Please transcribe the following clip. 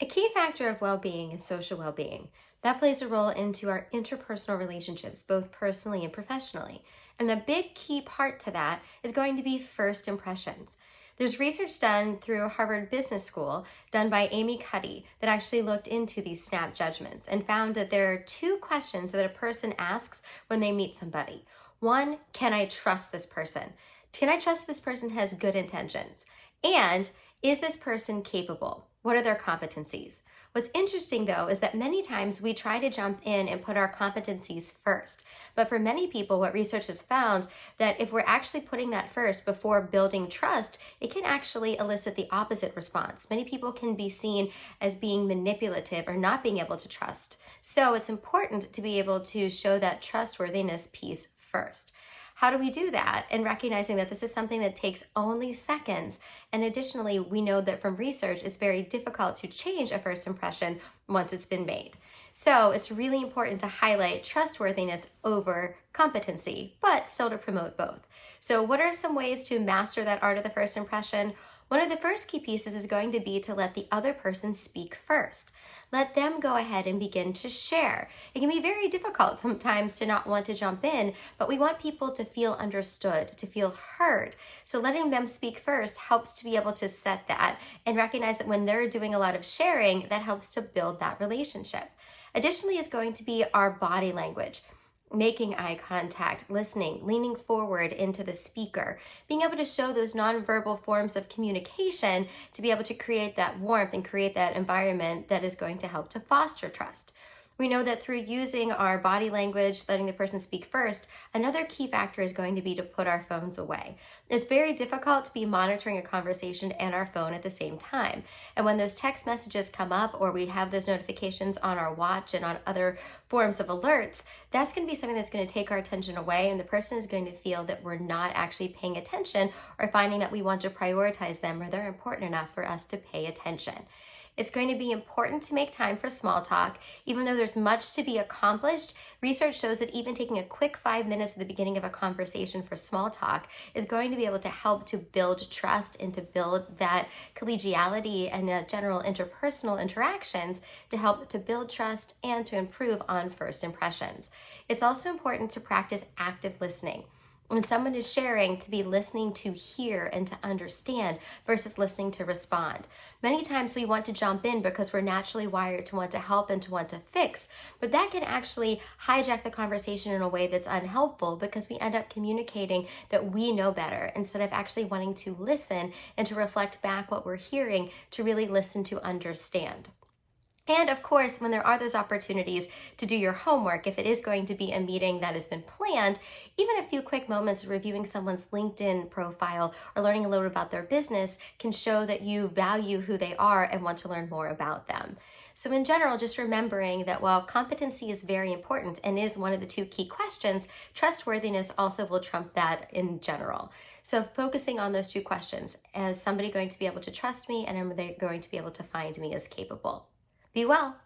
A key factor of well-being is social well-being. That plays a role into our interpersonal relationships, both personally and professionally. And the big key part to that is going to be first impressions. There's research done through Harvard Business School, done by Amy Cuddy, that actually looked into these snap judgments and found that there are two questions that a person asks when they meet somebody. One, can I trust this person? Can I trust this person has good intentions? And is this person capable? What are their competencies? What's interesting though is that many times we try to jump in and put our competencies first. But for many people, what research has found that if we're actually putting that first before building trust, it can actually elicit the opposite response. Many people can be seen as being manipulative or not being able to trust. So it's important to be able to show that trustworthiness piece first. How do we do that? And recognizing that this is something that takes only seconds. And additionally, we know that from research, it's very difficult to change a first impression once it's been made. So it's really important to highlight trustworthiness over competency, but still to promote both. So what are some ways to master that art of the first impression? One of the first key pieces is going to be to let the other person speak first. Let them go ahead and begin to share. It can be very difficult sometimes to not want to jump in, but we want people to feel understood, to feel heard. So letting them speak first helps to be able to set that and recognize that when they're doing a lot of sharing, that helps to build that relationship. Additionally is going to be our body language. Making eye contact, listening, leaning forward into the speaker, being able to show those nonverbal forms of communication to be able to create that warmth and create that environment that is going to help to foster trust. We know that through using our body language, letting the person speak first, another key factor is going to be to put our phones away. It's very difficult to be monitoring a conversation and our phone at the same time. And when those text messages come up or we have those notifications on our watch and on other forms of alerts, that's going to be something that's going to take our attention away, and the person is going to feel that we're not actually paying attention or finding that we want to prioritize them or they're important enough for us to pay attention. It's going to be important to make time for small talk. Even though there's much to be accomplished, research shows that even taking a quick 5 minutes at the beginning of a conversation for small talk is going to be able to help to build trust and to build that collegiality and general interpersonal interactions to help to build trust and to improve on first impressions. It's also important to practice active listening. When someone is sharing, to be listening to hear and to understand versus listening to respond. Many times we want to jump in because we're naturally wired to want to help and to want to fix, but that can actually hijack the conversation in a way that's unhelpful because we end up communicating that we know better instead of actually wanting to listen and to reflect back what we're hearing, to really listen to understand. And of course, when there are those opportunities to do your homework, if it is going to be a meeting that has been planned, even a few quick moments reviewing someone's LinkedIn profile or learning a little about their business can show that you value who they are and want to learn more about them. So in general, just remembering that while competency is very important and is one of the two key questions, trustworthiness also will trump that in general. So focusing on those two questions, is somebody going to be able to trust me, and am they going to be able to find me as capable? Be well.